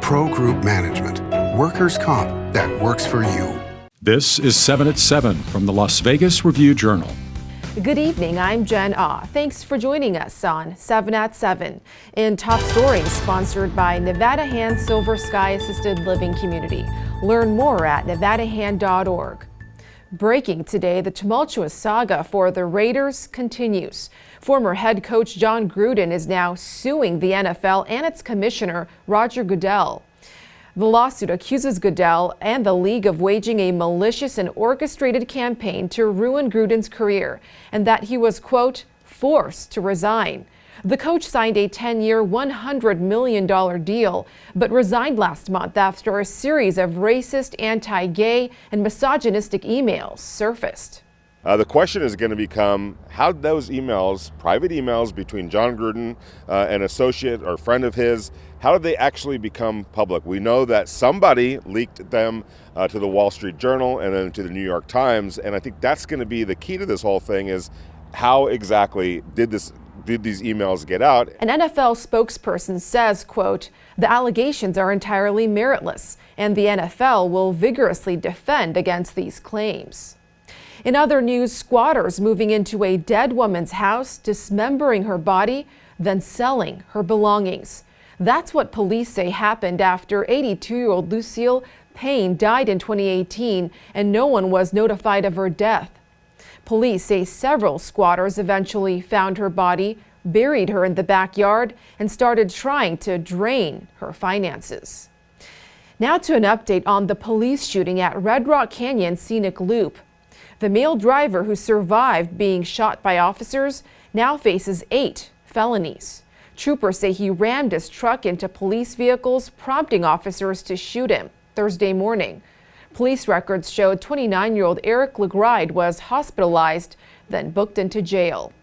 Pro Group Management. Workers' comp that works for you. This is 7 at 7 from the Las Vegas Review-Journal. Good evening, I'm Jen Ah. Thanks for joining us on 7 at 7. In top stories, sponsored by Nevada Hand Silver Sky Assisted Living Community. Learn more at nevadahand.org. Breaking today, the tumultuous saga for the Raiders continues. Former head coach Jon Gruden is now suing the NFL and its commissioner, Roger Goodell. The lawsuit accuses Goodell and the league of waging a malicious and orchestrated campaign to ruin Gruden's career, and that he was, quote, forced to resign. The coach signed a 10-year, $100 million deal, but resigned last month after a series of racist, anti-gay, and misogynistic emails surfaced. The question is going to become how those emails, private emails between Jon Gruden, an associate or friend of his, how did they actually become public? We know that somebody leaked them to the Wall Street Journal and then to the New York Times, and I think that's going to be the key to this whole thing is how exactly did these emails get out? An NFL spokesperson says, quote, the allegations are entirely meritless, and the NFL will vigorously defend against these claims. In other news, squatters moving into a dead woman's house, dismembering her body, then selling her belongings. That's what police say happened after 82-year-old Lucille Payne died in 2018 and no one was notified of her death. Police say several squatters eventually found her body, buried her in the backyard, and started trying to drain her finances. Now to an update on the police shooting at Red Rock Canyon Scenic Loop. The male driver who survived being shot by officers now faces 8 felonies. Troopers say he rammed his truck into police vehicles, prompting officers to shoot him Thursday morning. Police records showed 29-year-old Eric LeGride was hospitalized, then booked into jail.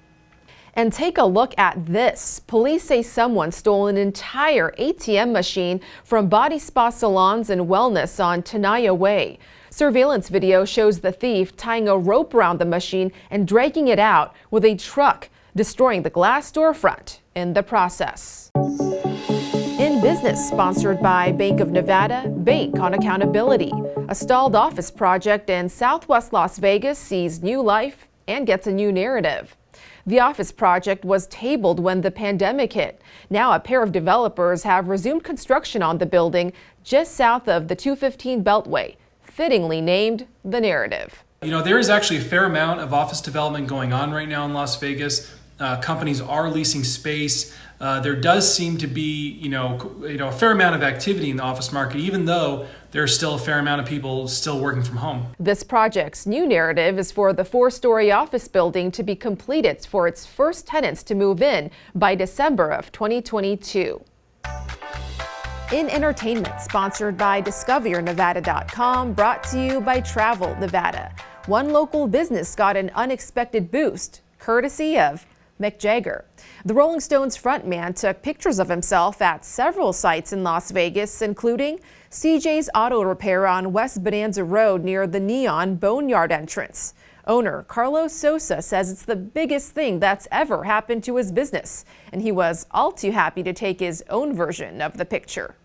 And take a look at this. Police say someone stole an entire ATM machine from body spa salons and wellness on Tenaya Way. Surveillance video shows the thief tying a rope around the machine and dragging it out with a truck, destroying the glass storefront in the process. In business, sponsored by Bank of Nevada, Bank on Accountability. A stalled office project in Southwest Las Vegas sees new life and gets a new narrative. The office project was tabled when the pandemic hit. Now a pair of developers have resumed construction on the building just south of the 215 Beltway, fittingly named The Narrative. You know, there is actually a fair amount of office development going on right now in Las Vegas. Companies are leasing space. There does seem to be, a fair amount of activity in the office market, even though there's still a fair amount of people still working from home. This project's new narrative is for the 4-story office building to be completed for its first tenants to move in by December of 2022. In entertainment, sponsored by DiscoverYourNevada.com, brought to you by Travel Nevada. One local business got an unexpected boost, courtesy of Mick Jagger. The Rolling Stones frontman took pictures of himself at several sites in Las Vegas, including CJ's Auto Repair on West Bonanza Road near the Neon Boneyard entrance. Owner Carlos Sosa says it's the biggest thing that's ever happened to his business, and he was all too happy to take his own version of the picture.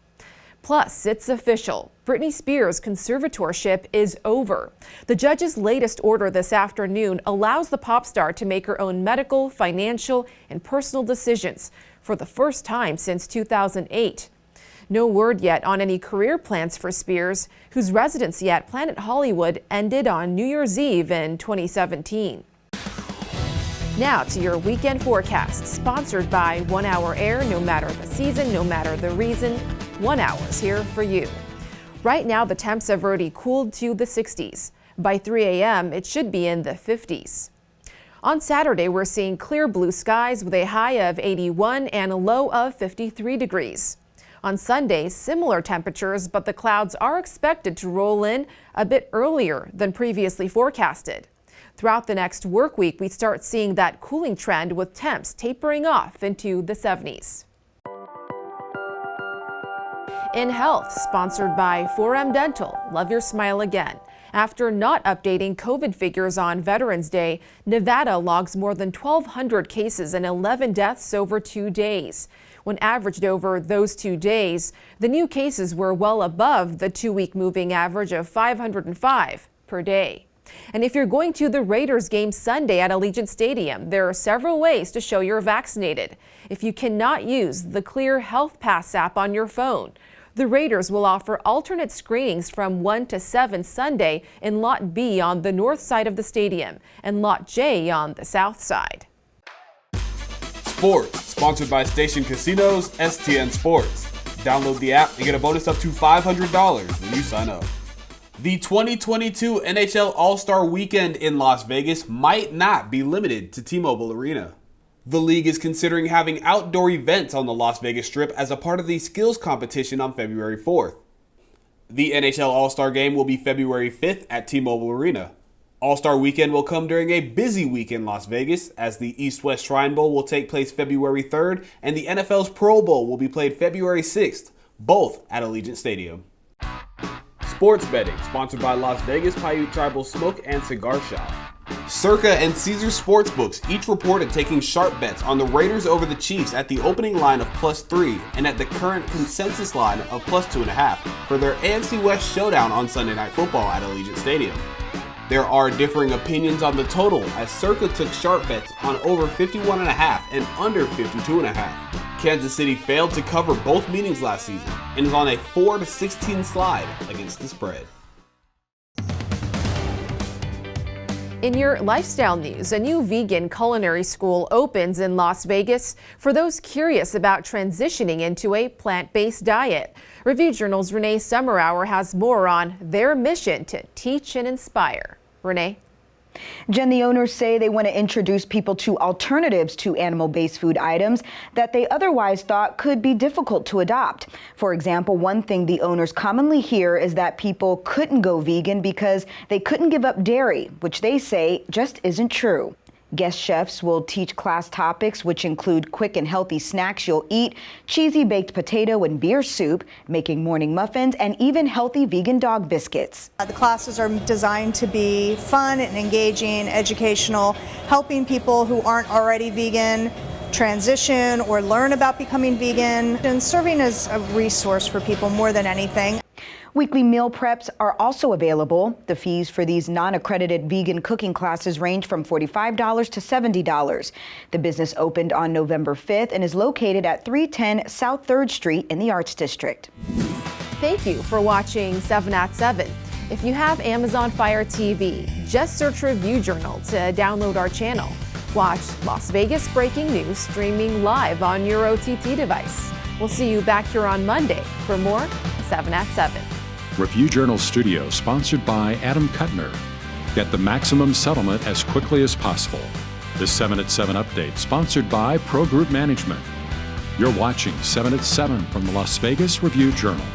Plus, it's official. Britney Spears' conservatorship is over. The judge's latest order this afternoon allows the pop star to make her own medical, financial, and personal decisions for the first time since 2008. No word yet on any career plans for Spears, whose residency at Planet Hollywood ended on New Year's Eve in 2017. Now to your weekend forecast, sponsored by 1 Hour Air. No matter the season, no matter the reason, 1 Hour's here for you. Right now, the temps have already cooled to the 60s. By 3 a.m., it should be in the 50s. On Saturday, we're seeing clear blue skies with a high of 81 and a low of 53 degrees. On Sunday, similar temperatures, but the clouds are expected to roll in a bit earlier than previously forecasted. Throughout the next work week, we start seeing that cooling trend with temps tapering off into the 70s. In health, sponsored by 4M Dental, love your smile again. After not updating COVID figures on Veterans Day, Nevada logs more than 1,200 cases and 11 deaths over 2 days. When averaged over those 2 days, the new cases were well above the 2-week moving average of 505 per day. And if you're going to the Raiders game Sunday at Allegiant Stadium, there are several ways to show you're vaccinated. If you cannot use the Clear Health Pass app on your phone, the Raiders will offer alternate screenings from 1 to 7 Sunday in Lot B on the north side of the stadium and Lot J on the south side. Sports, sponsored by Station Casinos, STN Sports. Download the app and get a bonus up to $500 when you sign up. The 2022 NHL All-Star Weekend in Las Vegas might not be limited to T-Mobile Arena. The league is considering having outdoor events on the Las Vegas Strip as a part of the skills competition on February 4th. The NHL All-Star Game will be February 5th at T-Mobile Arena. All-Star Weekend will come during a busy week in Las Vegas, as the East-West Shrine Bowl will take place February 3rd and the NFL's Pro Bowl will be played February 6th, both at Allegiant Stadium. Sports betting, sponsored by Las Vegas Paiute Tribal Smoke and Cigar Shop. Circa and Caesar Sportsbooks each reported taking sharp bets on the Raiders over the Chiefs at the opening line of +3 and at the current consensus line of +2.5 for their AFC West showdown on Sunday Night Football at Allegiant Stadium. There are differing opinions on the total, as Circa took sharp bets on over 51.5 and under 52.5. Kansas City failed to cover both meetings last season and is on a 4-16 slide against the spread. In your lifestyle news, a new vegan culinary school opens in Las Vegas for those curious about transitioning into a plant-based diet. Review Journal's Renee Summerhour has more on their mission to teach and inspire. Renee? Jen, the owners say they want to introduce people to alternatives to animal-based food items that they otherwise thought could be difficult to adopt. For example, one thing the owners commonly hear is that people couldn't go vegan because they couldn't give up dairy, which they say just isn't true. Guest chefs will teach class topics which include quick and healthy snacks you'll eat, cheesy baked potato and beer soup, making morning muffins, and even healthy vegan dog biscuits. The classes are designed to be fun and engaging, educational, helping people who aren't already vegan transition or learn about becoming vegan, and serving as a resource for people more than anything. Weekly meal preps are also available. The fees for these non-accredited vegan cooking classes range from $45 to $70. The business opened on November 5th and is located at 310 South 3rd Street in the Arts District. Thank you for watching 7 at 7. If you have Amazon Fire TV, just search Review Journal to download our channel. Watch Las Vegas breaking news streaming live on your OTT device. We'll see you back here on Monday for more 7 at 7. Review Journal Studio, sponsored by Adam Kuttner. Get the maximum settlement as quickly as possible. This 7 at 7 update, sponsored by Pro Group Management. You're watching 7 at 7 from the Las Vegas Review Journal.